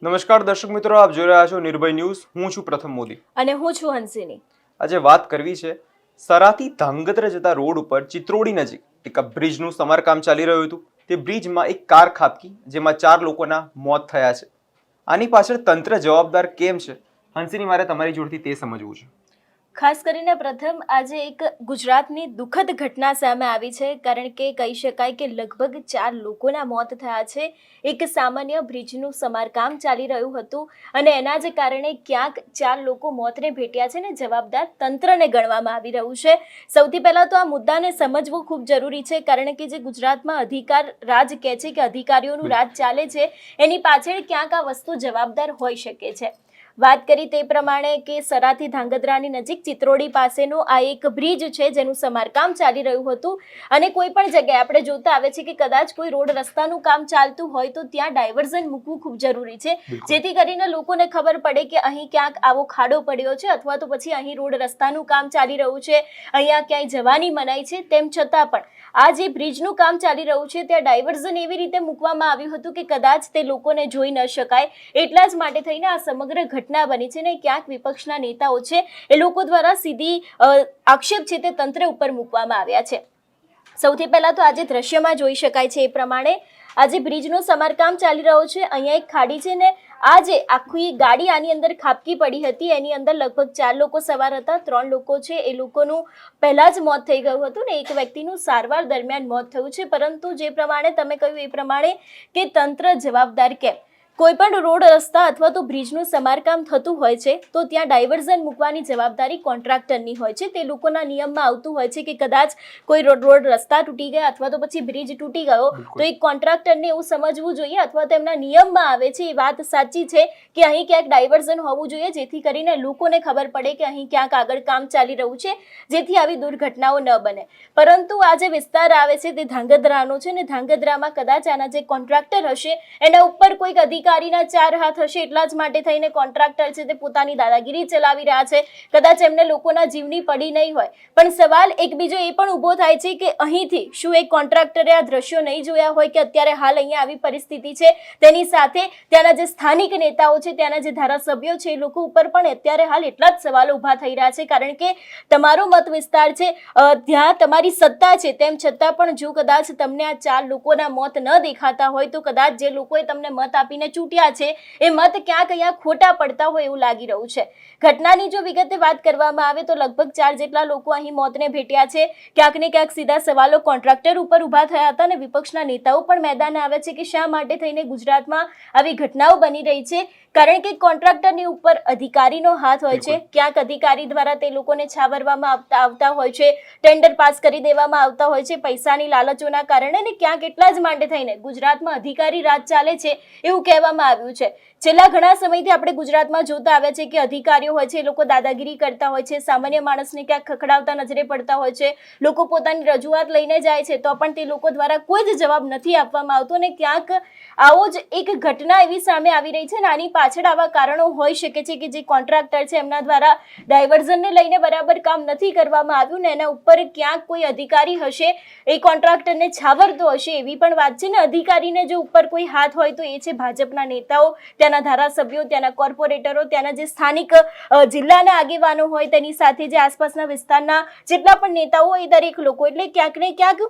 નમસ્કાર દર્શક મિત્રો, આપ જોઈ રહ્યા છો નિર્ભય ન્યૂઝ. હું છું પ્રથમ મોદી અને હું છું હંસિની. આજે વાત કરવી છે સરાથી ધાંગધ્રા જતા રોડ ઉપર ચિત્રોડી નજીક એક બ્રિજનું સમારકામ ચાલી રહ્યું હતું. તે બ્રિજમાં એક કાર ખાબકી, જેમાં 4 લોકોના મોત થયા છે. આની પાછળ તંત્ર જવાબદાર કેમ છે, હંસિની, મારે તમારી જોડથી તે સમજવું છે. ખાસ કરીને પ્રથમ આજે એક ગુજરાતની દુઃખદ ઘટના સામે આવી છે, કારણ કે કહી શકાય કે લગભગ 4 લોકોના મોત થયા છે. એક સામાન્ય બ્રિજનું સમારકામ ચાલી રહ્યું હતું અને એના જ કારણે ક્યાંક 4 લોકો મોતને ભેટ્યા છે ને જવાબદાર તંત્રને ગણવામાં આવી રહ્યું છે. સૌથી પહેલાં તો આ મુદ્દાને સમજવું ખૂબ જરૂરી છે, કારણ કે જે ગુજરાતમાં અધિકાર રાજ કહે છે કે અધિકારીઓનું રાજ ચાલે છે, એની પાછળ ક્યાંક આ વસ્તુ જવાબદાર હોઈ શકે છે. વાત કરી તે પ્રમાણે કે સરાથી ધાંગધ્રાની નજીક ચિત્રોડી પાસેનો આ એક બ્રિજ છે જેનું સમારકામ ચાલી રહ્યું હતું. અને કોઈ પણ જગ્યાએ આપણે જોતા આવે છે કે કદાચ કોઈ રોડ રસ્તાનું કામ ચાલતું હોય તો ત્યાં ડાયવર્ઝન મૂકવું ખૂબ જરૂરી છે, જેથી કરીને લોકોને ખબર પડે કે અહીં ક્યાંક આવો ખાડો પડ્યો છે અથવા તો પછી અહીં રોડ રસ્તાનું કામ ચાલી રહ્યું છે, અહીંયા ક્યાંય જવાની મનાઈ છે. તેમ છતાં પણ આ જે બ્રિજનું કામ ચાલી રહ્યું છે ત્યાં ડાયવર્ઝન એવી રીતે મૂકવામાં આવ્યું હતું કે કદાચ તે લોકોને જોઈ ન શકાય. એટલા જ માટે થઈને આ સમગ્ર ઘટના બની છે ને ક્યાંક વિપક્ષના નેતાઓ છે એ લોકો દ્વારા સીધી આક્ષેપ છે તે તંત્ર ઉપર મૂકવામાં આવ્યા છે. સૌથી પહેલા તો આજે દ્રશ્યમાં જોઈ શકાય છે એ પ્રમાણે આજે બ્રિજનું સમારકામ ચાલી રહ્યું છે. અહીંયા એક ખાડી છે ને આ જે આખી ગાડી આની અંદર ખાબકી પડી હતી, એની અંદર લગભગ 4 લોકો સવાર હતા. 3 લોકો છે એ લોકોનું પહેલા જ મોત થઈ ગયું હતું ને એક વ્યક્તિનું સારવાર દરમિયાન મોત થયું છે. પરંતુ જે પ્રમાણે તમે કહ્યું એ પ્રમાણે કે તંત્ર જવાબદાર કેમ? કોઈ પણ રોડ રસ્તા અથવા તો બ્રિજનું સમારકામ થતું હોય છે તો ત્યાં ડાયવર્ઝન મૂકવાની જવાબદારી કોન્ટ્રાક્ટરની હોય છે. તે લોકોના નિયમમાં આવતું હોય છે કે કદાચ કોઈ રોડ રસ્તા તૂટી ગયા અથવા તો પછી બ્રિજ તૂટી ગયો તો એક કોન્ટ્રાક્ટરને એવું સમજવું જોઈએ અથવા તો એમના નિયમમાં આવે છે. એ વાત સાચી છે કે અહીં ક્યાંક ડાયવર્ઝન હોવું જોઈએ, જેથી કરીને લોકોને ખબર પડે કે અહીં ક્યાંક આગળ કામ ચાલી રહ્યું છે, જેથી આવી દુર્ઘટનાઓ ન બને. પરંતુ આ જે વિસ્તાર આવે છે તે ધાંગધ્રાનો છે ને ધાંગધ્રામાં કદાચ આના જે કોન્ટ્રાક્ટર હશે એના ઉપર કોઈક અધિકારીના 4 હાથ હશે. એટલા જ માટે થઈને કોન્ટ્રાક્ટર છે તે પોતાની દાદાગીરી ચલાવી રહ્યા છે. કદાચ એમને લોકોના જીવની પડી નહીં હોય, પણ સવાલ એક બીજો એ પણ ઊભો થાય છે કે અહીંથી શું એક કોન્ટ્રાક્ટરે આ દ્રશ્યો નહીં જોયા હોય કે અત્યારે હાલ અહીંયા આવી પરિસ્થિતિ છે, તેની સાથે ત્યાંના જે સ્થાનિક નેતાઓ છે, ત્યાંના જે ધારાસભ્યો છે, એ લોકો ઉપર પણ અત્યારે હાલ એટલા જ સવાલો ઊભા થઈ રહ્યા છે. કારણ કે તમારો મત વિસ્તાર છે, ત્યાં તમારી સત્તા છે, તેમ છતાં પણ જો કદાચ તમને આ 4 લોકોના મોત ન દેખાતા હોય તો કદાચ જે લોકોએ તમને મત આપીને ચૂંટ્યા છે એ મત ક્યાંક અહીંયા ખોટા પડતા હોય એવું લાગી રહ્યું છે. ઘટનાની જો વિગતે વાત કરવામાં આવે તો લગભગ 4 જેટલા લોકો અહીં મોતને ભેટ્યા છે. ક્યાંક ને ક્યાંક સીધા સવાલો કોન્ટ્રાક્ટર ઉપર ઊભા થયા હતા અને વિપક્ષના નેતાઓ પણ મેદાને આવે છે કે શા માટે થઈને ગુજરાતમાં આવી ઘટનાઓ બની રહી છે. કારણ કે કોન્ટ્રાક્ટરની ઉપર અધિકારીનો હાથ હોય છે. ક્યાંક અધિકારી દ્વારા તે લોકોને છાવરવામાં આવતા હોય છે, ટેન્ડર પાસ કરી દેવામાં આવતા હોય છે પૈસાની લાલચોના કારણે. ને ક્યાંક એટલા જ માટે થઈને ગુજરાતમાં અધિકારી રાજ ચાલે છે એવું કહેવામાં આવ્યું છે. છેલ્લા ઘણા સમયથી આપણે ગુજરાતમાં જોતા આવ્યા છે કે અધિકારીઓ હોય છે એ લોકો દાદાગીરી કરતા હોય છે, સામાન્ય માણસને ક્યાંક ખખડાવતા નજરે પડતા હોય છે. લોકો પોતાની રજૂઆત લઈને જાય છે તો પણ તે લોકો દ્વારા કોઈ જ જવાબ નથી આપવામાં આવતો. અને ક્યાંક આવો જ એક ઘટના એવી સામે આવી રહી છે ને આની પાછળ આવા કારણો હોઈ શકે છે કે જે કોન્ટ્રાક્ટર છે એમના દ્વારા ડાયવર્ઝનને લઈને બરાબર કામ નથી કરવામાં આવ્યું ને એના ઉપર ક્યાંક કોઈ અધિકારી હશે એ કોન્ટ્રાક્ટરને છાવરતો હશે એવી પણ વાત છે. ને અધિકારીને જો ઉપર કોઈ હાથ હોય તો એ છે ભાજપના નેતાઓ, ત્યાંના ધારાસભ્યો, ત્યાંના કોર્પોરેટરો, ત્યાંના જે સ્થાનિક જિલ્લાના આગેવાનો હોય, તેની સાથે જે આસપાસના વિસ્તારના જેટલા પણ નેતાઓ હોય એ દરેક લોકો. એટલે ક્યાંક ને ક્યાંક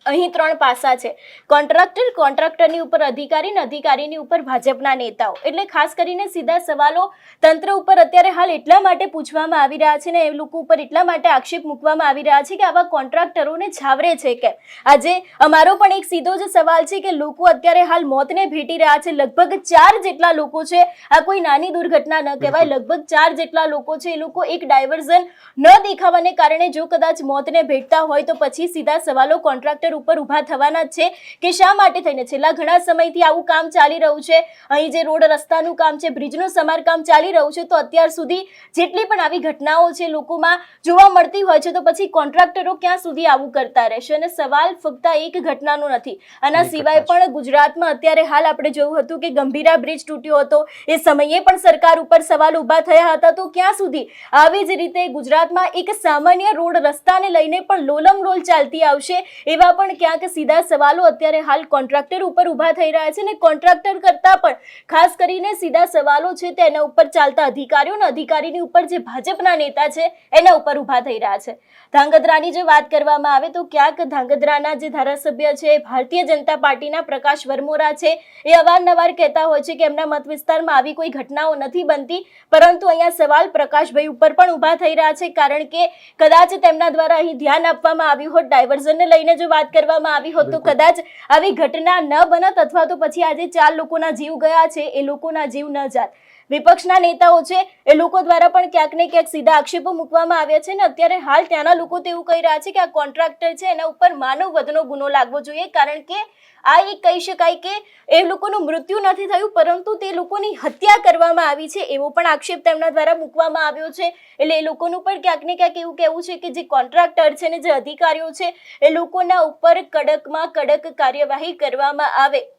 અહીં 3 પાસા છે: કોન્ટ્રાક્ટર, કોન્ટ્રાક્ટરની ઉપર અધિકારી અને અધિકારીની ઉપર ભાજપના નેતાઓ. એટલે ખાસ કરીને સીધા સવાલો તંત્ર ઉપર અત્યારે હાલ એટલા માટે પૂછવામાં આવી રહ્યા છે ને એ લોકો ઉપર એટલા માટે આક્ષેપ મૂકવામાં આવી રહ્યા છે કે આવા કોન્ટ્રાક્ટરોને છાવરે છે કેમ. આજે અમારો પણ એક સીધો જ સવાલ છે કે લોકો અત્યારે હાલ મોતને ભેટી રહ્યા છે. લગભગ 4 જેટલા લોકો છે. આ કોઈ નાની દુર્ઘટના ન કહેવાય. લગભગ 4 જેટલા લોકો છે. એ લોકો એક ડાયવર્ઝન ન દેખાવાને કારણે જો કદાચ મોતને ભેટતા હોય તો પછી સીધા સવાલો કોન્ટ્રાક્ટર ઉપર ઊભા થવાના છે કે શા માટે થઈને છેલ્લા ઘણા સમયથી આવું કામ ચાલી રહ્યું છે. અહીં જે રોડ રસ્તાનું કામ છે, બ્રિજનું સમારકામ ચાલી રહ્યું છે, તો અત્યાર સુધી જેટલી પણ આવી ઘટનાઓ છે લોકોમાં જોવા મળતી હોય છે તો પછી કોન્ટ્રાક્ટરો ક્યાં સુધી આવું કરતા રહેશે? અને સવાલ ફક્ત એક ઘટનાનો નથી, આના સિવાય પણ ગુજરાતમાં અત્યારે હાલ આપણે જોયું હતું કે ગંભીરા બ્રિજ તૂટ્યો હતો. એ સમયે પણ સરકાર ઉપર સવાલ ઊભા થયા હતા. તો ક્યાં સુધી આવી જ રીતે ગુજરાતમાં એક સામાન્ય રોડ રસ્તાને લઈને પણ લોલમલોલ ચાલતી આવશે એવા પણ ક્યાંક સીધા સવાલો અત્યારે હાલ કોન્ટ્રાક્ટર ઉપર ઊભા થઈ રહ્યા છે, ને કોન્ટ્રાક્ટર કરતાં પણ ખાસ કરીને સીધા સવાલો છે તે એના ઉપર ચાલતા અધિકારીઓ અને અધિકારીની ઉપર જે ભાજપના નેતા છે એના ઉપર ઊભા થઈ રહ્યા છે. ધાંગધ્રાની જે વાત કરવામાં આવે તો ક્યાંક ધાંગધ્રાના જે ધારાસભ્ય છે ભારતીય જનતા પાર્ટીના પ્રકાશ વરમોરા છે એ અવારનવાર કહેતા હોય છે કે એમના મત વિસ્તારમાં આવી કોઈ ઘટનાઓ નથી બનતી, પરંતુ અહીંયા સવાલ પ્રકાશભાઈ ઉપર પણ ઊભા થઈ રહ્યા છે, કારણ કે કદાચ તેમના દ્વારા અહીં ધ્યાન આપવામાં આવ્યું હોત, ડાયવર્ઝનને લઈને જો વાત કરવામાં આવી હોત તો કદાચ આવી ઘટના ન બનત, અથવા તો પછી આજે 4 લોકોના જીવ ગયા છે એ લોકોના જીવ ન જાત. વિપક્ષના નેતાઓ છે એ લોકો દ્વારા પણ ક્યાંક ને ક્યાંક સીધા આક્ષેપો મૂકવામાં આવ્યા છે, ને અત્યારે હાલ ત્યાંના લોકો તો એવું કહી રહ્યા છે કે આ કોન્ટ્રાક્ટર છે એના ઉપર માનવ વધનો ગુનો લાગવો જોઈએ, કારણ કે આ એક કહી શકાય કે એ લોકોનું મૃત્યુ નથી થયું પરંતુ તે લોકોની હત્યા કરવામાં આવી છે, એવો પણ આક્ષેપ તેમના દ્વારા મૂકવામાં આવ્યો છે. એટલે એ લોકોનું પણ ક્યાંક ને ક્યાંક એવું કહેવું છે કે જે કોન્ટ્રાક્ટર છે ને જે અધિકારીઓ છે એ લોકોના ઉપર કડકમાં કડક કાર્યવાહી કરવામાં આવે.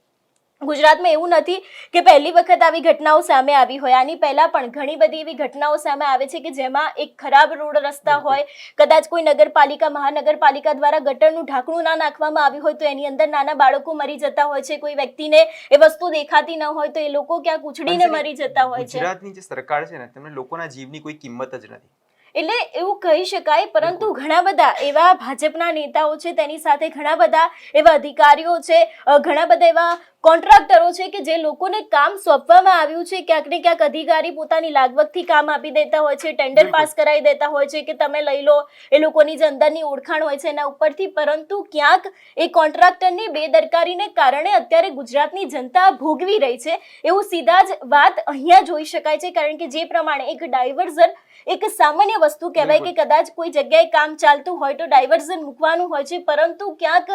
ગુજરાતમાં એવું નથી કે પહેલી વખત આવી ઘટનાઓ સામે આવી હોય, આની પહેલા પણ ઘણી બધી એવી ઘટનાઓ સામે આવે છે કે જેમાં એક ખરાબ રોડ રસ્તા હોય, કદાચ કોઈ નગરપાલિકા મહાનગરપાલિકા દ્વારા ગટરનું ઢાંકણું ના નાખવામાં આવ્યું હોય તો એની અંદર નાના બાળકો મરી જતા હોય છે, કોઈ વ્યક્તિને એ વસ્તુ દેખાતી ન હોય તો એ લોકો ક્યાંક ઉછળીને મરી જતા હોય છે. ગુજરાતની જે સરકાર છે ને તેમને લોકોના જીવની કોઈ કિંમત જ નથી. એટલે એવું કહી શકાય, પરંતુ ઘણા બધા એવા ભાજપના નેતાઓ છે, તેની સાથે ઘણા બધા એવા અધિકારીઓ છે, ઘણા બધા એવા કોન્ટ્રાક્ટરો છે કે જે લોકોને કામ સોંપવામાં આવ્યું છે, ક્યાંક ને ક્યાંક અધિકારી પોતાની લાગવગથી કામ આપી દેતા હોય છે, ટેન્ડર પાસ કરાવી દેતા હોય છે કે તમે લઈ લો, એ લોકોની જે અંદરની ઓળખાણ હોય છે એના ઉપરથી, પરંતુ ક્યાંક એ કોન્ટ્રાક્ટરની બેદરકારીને કારણે અત્યારે ગુજરાતની જનતા ભોગવી રહી છે એવું સીધા જ વાત અહીંયા જોઈ શકાય છે, કારણ કે જે પ્રમાણે એક ડાયવર્ઝન એક સામાન્ય વસ્તુ કહેવાય કે કદાચ કોઈ જગ્યાએ કામ ચાલતું હોય તો ડાયવર્ઝન મૂકવાનું હોય છે, પરંતુ ક્યાંક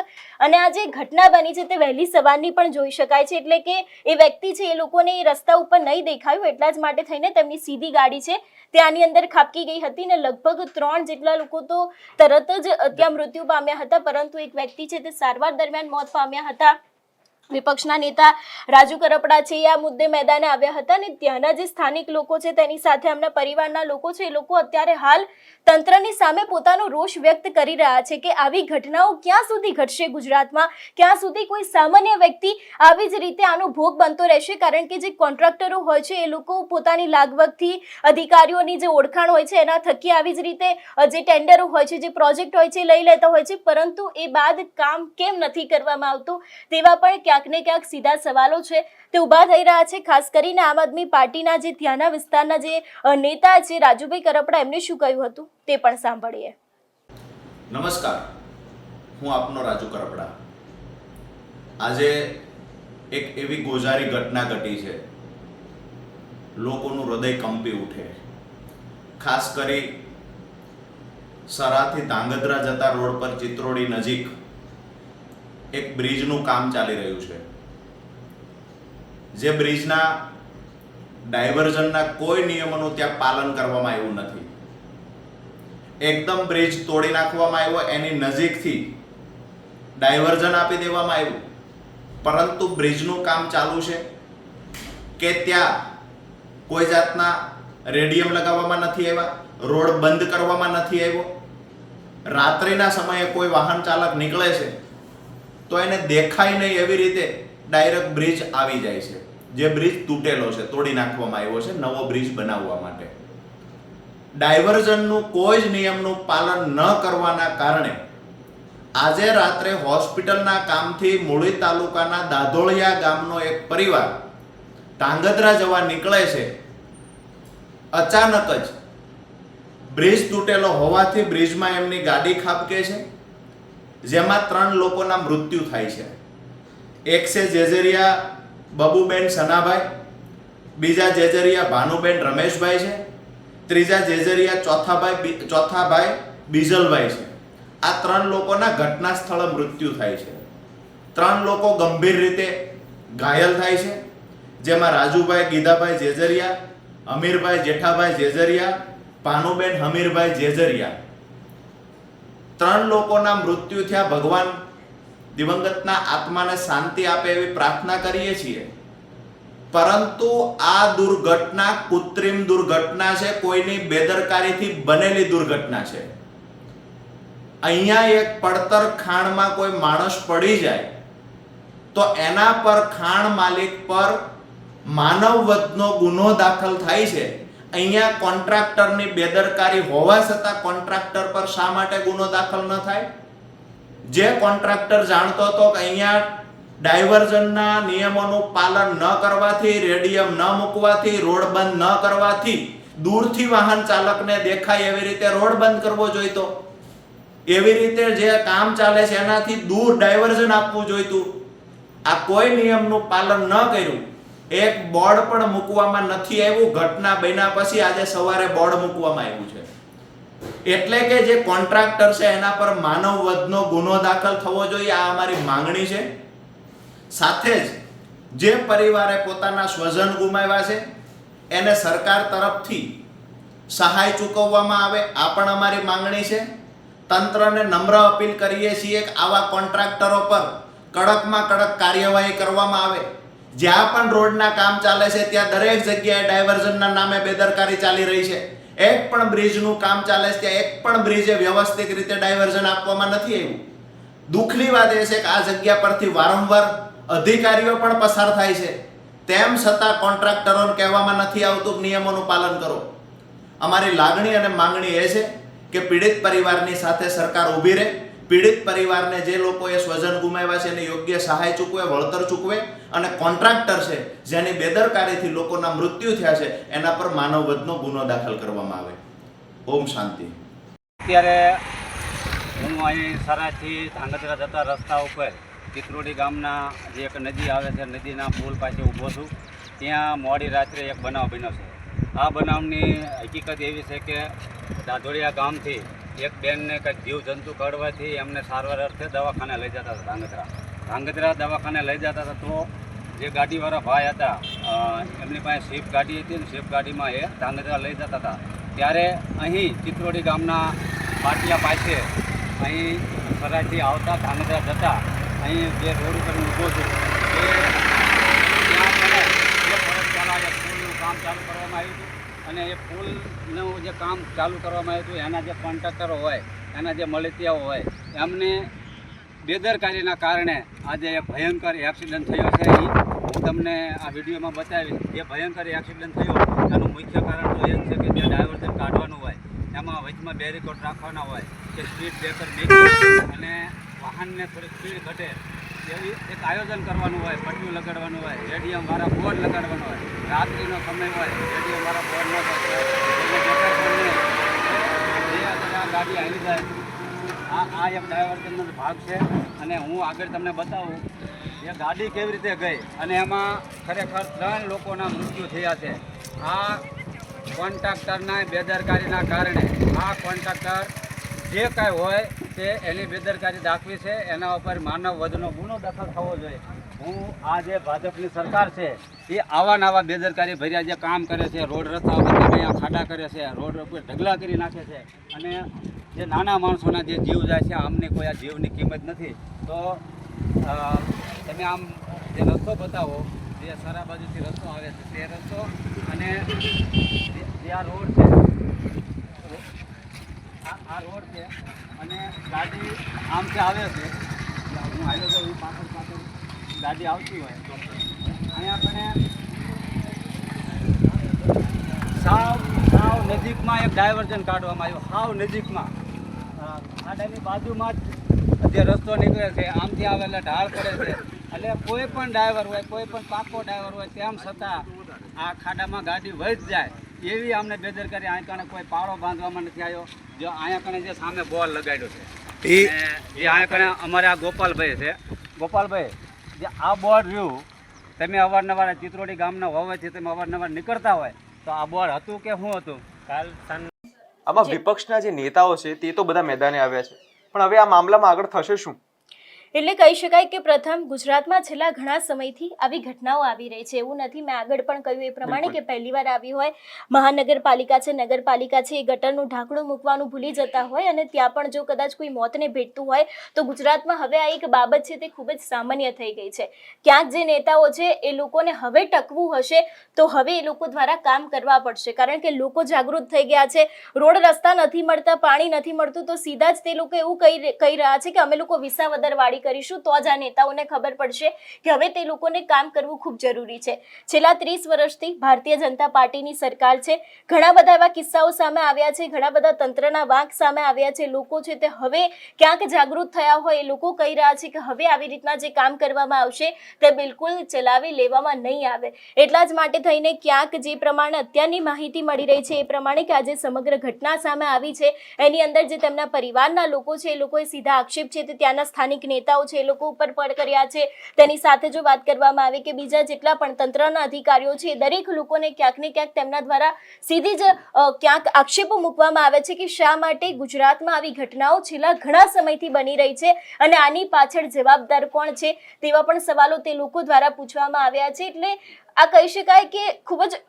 અને આ જે ઘટના બની છે તે વહેલી સવારની પણ જોઈ શકાય છે, એટલે કે એ વ્યક્તિ છે એ લોકોને એ રસ્તા ઉપર નહીં દેખાયું એટલા જ માટે થઈને તેમની સીધી ગાડી છે ત્યાંની અંદર ખાબકી ગઈ હતી ને લગભગ 3 જેટલા લોકો તો તરત જ ત્યાં મૃત્યુ પામ્યા હતા, પરંતુ એક વ્યક્તિ છે તે સારવાર દરમિયાન મોત પામ્યા હતા. વિપક્ષના નેતા રાજુ કરપડા છે એ આ મુદ્દે મેદાને આવ્યા હતા, ને ત્યાંના જે સ્થાનિક લોકો છે તેની સાથે એમના પરિવારના લોકો છે એ લોકો અત્યારે હાલ તંત્રની સામે પોતાનો રોષ વ્યક્ત કરી રહ્યા છે કે આવી ઘટનાઓ ક્યાં સુધી ઘટશે ગુજરાતમાં, ક્યાં સુધી કોઈ સામાન્ય વ્યક્તિ આવી જ રીતે આનો ભોગ બનતો રહેશે, કારણ કે જે કોન્ટ્રાક્ટરો હોય છે એ લોકો પોતાની લાગવગથી અધિકારીઓની જે ઓળખાણ હોય છે એના થકી આવી જ રીતે જે ટેન્ડરો હોય છે, જે પ્રોજેક્ટ હોય છે એ લઈ લેતા હોય છે, પરંતુ એ બાદ કામ કેમ નથી કરવામાં આવતું તેવા પણ ક્યાંક ને ક્યાંક સીધા સવાલો છે તે ઊભા થઈ રહ્યા છે. ખાસ કરીને આમ આદમી પાર્ટીના જે ત્યાંના વિસ્તારના જે નેતા છે રાજુભાઈ કરપડા, એમને શું કહ્યું હતું તે પણ સાંભળીએ. નમસ્કાર, હું આપનો રાજુ કરપડા. આજે એક એવી ગોઝારી ઘટના ઘટી છે, લોકોનું હૃદય કંપી ઉઠે. ખાસ કરી સરાથી ધાંગધ્રા જતા રોડ પર ચિત્રોડી નજીક એક બ્રિજનું કામ ચાલી રહ્યું છે, જે બ્રિજના ડાયવર્ઝનના કોઈ નિયમોનું ત્યાં પાલન કરવામાં આવ્યું નથી. એકદમ બ્રિજ તોડી નાખવામાં આવ્યો, એની નજીકથી ડાયવર્ઝન આપી દેવામાં આવ્યું, પરંતુ બ્રિજનું કામ ચાલુ છે કે ત્યાં કોઈ જાતના રેડિયમ લગાવવામાં નથી આવ્યા, રોડ બંધ કરવામાં નથી આવ્યો. રાત્રિના સમયે કોઈ વાહન ચાલક નીકળે છે તો એને દેખાય નહીં એવી રીતે ડાયરેક્ટ બ્રિજ આવી જાય છે. જે બ્રિજ તૂટેલો છે, તોડી નાખવામાં આવ્યો છે નવો બ્રિજ બનાવવા માટે. ડાયવર્ઝનનું કોઈ જ નિયમનું પાલન ન કરવાના કારણે આજે રાત્રે હોસ્પિટલના કામથી મૂળી તાલુકાના દાધોળિયા ગામનો એક પરિવાર ધાંગધ્રા જવા નીકળે છે. અચાનક જ બ્રિજ તૂટેલો હોવાથી બ્રિજમાં એમની ગાડી ખાબકે છે, જેમાં 3 લોકોના મૃત્યુ થાય છે. એક છે જેજરિયા બબુબેન સનાભાઈ, બીજા જેજરિયા ભાનુબેન રમેશભાઈ છે, ત્રીજા જેજરિયા ચોથા ભાઈ બીજલભાઈ છે. આ 3 લોકોના ઘટના સ્થળે મૃત્યુ થાય છે. 3 લોકો ગંભીર રીતે ઘાયલ થાય છે, જેમાં રાજુભાઈ ગીધાભાઈ જેજરિયા, અમીરભાઈ જેઠાભાઈ જેજરિયા, ભાનુબેન હમીરભાઈ જેજરિયા. 3 લોકોના મૃત્યુ થયા. ભગવાન દિવંગતના આત્માને શાંતિ આપે એવી પ્રાર્થના કરીએ છીએ, પરંતુ આ દુર્ઘટના કૃત્રિમ દુર્ઘટના છે, કોઈની બેદરકારીથી બનેલી દુર્ઘટના છે. અહીંયા એક પડતર ખાણમાં કોઈ માણસ પડી જાય તો એના પર ખાણ માલિક પર માનવ વધનો ગુનો દાખલ થાય છે. અહીંયા કોન્ટ્રાક્ટરની બેદરકારી હોવા છતાં કોન્ટ્રાક્ટર પર શા માટે ગુનો દાખલ ન થાય? જે કોન્ટ્રાક્ટર જાણતો હતો કે અહીંયા ડાયવર્ઝનના નિયમોનું પાલન ન કરવાથી, રેડિયમ ન મૂકવાથી, રોડ બંધ ન કરવાથી દૂરથી વાહન ચાલકને દેખાય એવી રીતે રોડ બંધ કરવો જોઈતો. એવી રીતે જે કામ ચાલે છે એનાથી દૂર ડાયવર્ઝન આપવું જોઈતું. આ કોઈ નિયમનું પાલન ન કર્યું. એક બોર્ડ પણ મૂકવામાં નથી આવ્યું. ઘટના બન્યા પછી આજે સવારે બોર્ડ મૂકવામાં આવ્યું છે. એટલે કે જે કોન્ટ્રાક્ટર છે એના પર માનવ વધનો ગુનો દાખલ થવો જોઈએ, આ અમારી માંગણી છે. સાથે જ જે પરિવારે પોતાના સ્વજન ગુમાવ્યા છે એને સરકાર તરફથી સહાય ચૂકવવામાં આવે, આ પણ અમારી માંગણી છે. તંત્રને નમ્ર અપીલ કરીએ છીએ કે આવા કોન્ટ્રાક્ટરો પર કડકમાં કડક કાર્યવાહી કરવામાં આવે. જ્યાં પણ રોડના કામ ચાલે છે ત્યાં દરેક જગ્યાએ ડાયવર્ઝનના નામે બેદરકારી ચાલી રહી છે. એક પણ બ્રિજનું કામ ચાલે છે ત્યાં એક પણ બ્રિજે વ્યવસ્થિત રીતે ડાયવર્ઝન આપવામાં નથી આવ્યું. દુઃખની વાત એ છે કે આ જગ્યા પરથી વારંવાર અધિકારીઓ પણ પસાર થાય છે, તેમ છતાં કોન્ટ્રાક્ટરોને કહેવામાં નથી આવતું નિયમોનું પાલન કરો. અમારી લાગણી અને માંગણી એ છે કે પીડિત પરિવારની સાથે સરકાર ઊભી રહે. પીડિત પરિવારને જે લોકોએ સ્વજન ગુમાવ્યા છે એને યોગ્ય સહાય ચૂકવે, વળતર ચૂકવે, અને કોન્ટ્રાક્ટર છે જેની બેદરકારીથી લોકોના મૃત્યુ થયા છે એના પર માનવ વધનો ગુનો દાખલ કરવામાં આવે. ઓમ શાંતિ. અત્યારે હું અહીં સરાથી ધાંગધ્રા જતા રસ્તા ઉપર ચિત્રોડી ગામના જે એક નદી આવે છે, નદીના પુલ પાસે ઊભો છું. ત્યાં મોડી રાત્રે એક બનાવ બન્યો છે. આ બનાવની હકીકત એવી છે કે દાધોડિયા ગામથી એક બેનને કંઈક જીવજંતુ કરડવાથી એમને સારવાર અર્થે દવાખાને લઈ જતા હતા. ધાંગધ્રા દવાખાને લઈ જતા હતા તો જે ગાડીવાળા ભાઈ હતા એમની પાસે સ્વિફ્ટ ગાડી હતી ને સ્વિફ્ટ ગાડીમાં એ ધાંગધ્રા લઈ જતા હતા. ત્યારે અહીં ચિત્રોડી ગામના પાટિયા પાસે અહીં સરાઈથી આવતા ધાંગધ્રા જતા અહીં જે રોડ ઉપર ઊભો છું ત્યાં મને જે ફરજ ચાલે પુલનું કામ ચાલુ કરવામાં આવ્યું હતું. અને એ પુલનું જે કામ ચાલુ કરવામાં આવ્યું હતું એના જે કોન્ટ્રાક્ટરો હોય, એના જે મળતિયાઓ હોય, એમને બેદરકારીના કારણે આજે એક ભયંકર એક્સિડન્ટ થયો છે. હું તમને આ વિડીયોમાં બતાવીશ. જે ભયંકર એક્સિડન્ટ થયો એનું મુખ્ય કારણ તો એ જ છે કે જે ડાયવર્ઝન કાઢવાનું હોય એમાં વચમાં બેરીકોડ રાખવાના હોય કે સ્પીડ બ્રેકર મેકી અને વાહનને થોડી સ્પીડ ઘટે એવી એક આયોજન કરવાનું હોય, પટ્ટીઓ લગાડવાનું હોય, રેડિયમવાળા બોર્ડ લગાડવાનો હોય, રાત્રિનો સમય હોય, રેડિયમવાળા બોર્ડ ન હોય, ગાડી આવી જાય. આ એક ડાયવર્ઝનનો ભાગ છે. અને હું આગળ તમને બતાવું એ ગાડી કેવી રીતે ગઈ અને એમાં ખરેખર 3 લોકોના મૃત્યુ થયા છે. આ કોન્ટ્રાક્ટરના બેદરકારીના કારણે આ કોન્ટ્રાક્ટર જે કાંઈ હોય તે એની બેદરકારી દાખવી છે. એના ઉપર માનવ વધનો ગુનો દાખલ થવો જોઈએ. હું આ જે ભાજપની સરકાર છે એ આવા નવા બેદરકારી ભર્યા જે કામ કરે છે, રોડ રસ્તા ઉપર અહીંયા ખાડા કરે છે, રોડ ઉપર ઢગલા કરી નાખે છે, અને જે નાના માણસોના જે જીવ જાય છે આમને કોઈ આ જીવની કિંમત નથી. તો તમે આમ જે રસ્તો બતાવો, જે સરા બાજુથી રસ્તો આવે છે તે રસ્તો અને જે આ રોડ છે, આ રોડ છે અને ગાડી આમથી આવે છે. હું આવ્યો તો પાછળ ગાડી આવતી હોય તો અહીંયા આપણે સાવ નજીકમાં એક ડાયવર્ઝન કાઢવામાં આવ્યું. સાવ નજીકમાં ખાડાની બાજુમાં જ જે રસ્તો નીકળે છે આમથી આવે એટલે ઢાળ પડે છે. એટલે કોઈ પણ ડ્રાઈવર હોય, કોઈ પણ પાકો ડ્રાઈવર હોય, તેમ છતાં આ ખાડામાં ગાડી વહી જ જાય એવી અમને બેદરકારી. અહીંયા કણે કોઈ પાળો બાંધવામાં નથી આવ્યો. જો અહીંયા કણે જે સામે બોલ લગાડ્યો છે જે અહીંયા કણે અમારે આ ગોપાલભાઈ છે. ગોપાલભાઈ, જે આ બોર્ડ રહ્યું, તમે અવારનવાર ચિત્રોડી ગામના હોવાથી તમે અવારનવાર નીકળતા હોય તો આ બોર્ડ હતું કે શું હતું? આમાં વિપક્ષના જે નેતાઓ છે તે તો બધા મેદાને આવ્યા છે, પણ હવે આ મામલામાં આગળ થશે શું? એટલે કહી શકાય કે પ્રથમ ગુજરાતમાં છેલ્લા ઘણા સમયથી આવી ઘટનાઓ આવી રહી છે. એવું નથી, મેં આગળ પણ કહ્યું એ પ્રમાણે કે પહેલીવાર આવી હોય. મહાનગરપાલિકા છે, નગરપાલિકા છે, એ ગટરનું ઢાંકણું મૂકવાનું ભૂલી જતા હોય અને ત્યાં પણ જો કદાચ કોઈ મોતને ભેટતું હોય તો ગુજરાતમાં હવે આ એક બાબત છે તે ખૂબ જ સામાન્ય થઈ ગઈ છે. ક્યાંક જે નેતાઓ છે એ લોકોને હવે ટકવું હશે તો હવે એ લોકો દ્વારા કામ કરવા પડશે, કારણ કે લોકો જાગૃત થઈ ગયા છે. રોડ રસ્તા નથી મળતા, પાણી નથી મળતું, તો સીધા જ તે લોકો એવું કહી રહ્યા છે કે અમે લોકો વિસાવદરવાળી કરીશું. તો જ આ નેતાઓને ખબર પડશે કે હવે તે લોકોને કામ કરવું ખૂબ જરૂરી છે. છેલ્લા 30 વર્ષથી ભારતીય જનતા પાર્ટીની સરકાર છે. ઘણા બધા એવા કિસ્સાઓ સામે આવ્યા છે, ઘણા બધા તંત્રના વાંક સામે આવ્યા છે. લોકો છે તે હવે ક્યાંક જાગૃત થયા હોય એ લોકો કહી રહ્યા છે કે હવે આવી રીતના જે કામ કરવામાં આવશે તે બિલકુલ ચલાવી લેવામાં નહીં આવે. એટલા જ માટે થઈને ક્યાંક જે પ્રમાણે અત્યારની માહિતી મળી રહી છે એ પ્રમાણે કે આજે સમગ્ર ઘટના સામે આવી છે એની અંદર જે તેમના પરિવારના લોકો છે એ લોકોએ સીધા આક્ષેપ છે તે ત્યાંના સ્થાનિક નેતાઓ છે એ લોકો ઉપર પડ કર્યા છે. તેની સાથે જો વાત કરવામાં આવે કે બીજા જેટલા પણ તંત્રના અધિકારીઓ છે એ દરેક લોકોને ક્યાંક ને ક્યાંક તેમના દ્વારા સીધી જ ક્યાંક આક્ષેપો મૂકવામાં આવે છે કે શા માટે ગુજરાતમાં આવી ઘટનાઓ છેલ્લા ઘણા સમયથી બની રહી છે અને આની પાછળ જવાબદાર કોણ છે તેવા પણ સવાલો તે લોકો દ્વારા પૂછવામાં આવ્યા છે. એટલે આ કહી શકાય કે ખૂબ જ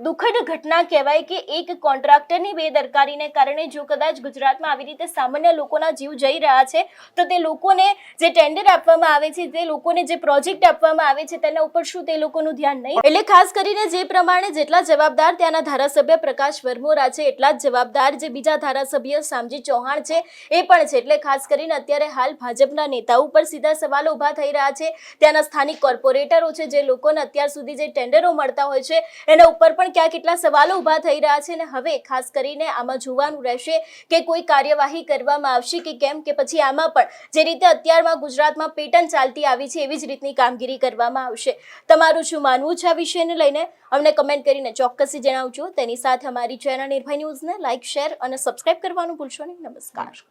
દુઃખદ ઘટના કહેવાય કે એક કોન્ટ્રાક્ટરની બેદરકારીને કારણે જો કદાચ ગુજરાતમાં આવી રીતે સામાન્ય લોકોના જીવ જઈ રહ્યા છે તો તે લોકોને જે ટેન્ડર આપવામાં આવે છે, તે લોકોને જે પ્રોજેક્ટ આપવામાં આવે છે તેના ઉપર શું તે લોકોનું ધ્યાન નહીં? એટલે ખાસ કરીને જે પ્રમાણે જેટલા જવાબદાર ત્યાંના ધારાસભ્ય પ્રકાશ વરમોરા છે એટલા જ જવાબદાર જે બીજા ધારાસભ્ય શામજી ચૌહાણ છે એ પણ છે. એટલે ખાસ કરીને અત્યારે હાલ ભાજપના નેતાઓ ઉપર સીધા સવાલો ઊભા થઈ રહ્યા છે. ત્યાંના સ્થાનિક કોર્પોરેટરો છે જે લોકોને અત્યાર સુધી જે ટેન્ડરો મળતા હોય છે એના ઉપર પણ ક્યાં કેટલા સવાલો ઊભા થઈ રહ્યા છે. અને હવે ખાસ કરીને આમાં જોવાનું રહેશે કે કોઈ કાર્યવાહી કરવામાં આવશે કે કેમ, કે પછી આમાં પણ જે રીતે અત્યારમાં ગુજરાતમાં પેટર્ન ચાલતી આવી છે એવી જ રીતની કામગીરી કરવામાં આવશે. તમારું શું માનવું છે આ વિષયને લઈને અમને કમેન્ટ કરીને ચોક્કસથી જણાવજો. તેની સાથે અમારી ચેનલ નિર્ભય ન્યૂઝને લાઇક, શેર અને સબસ્ક્રાઇબ કરવાનું ભૂલશો નહીં. નમસ્કાર.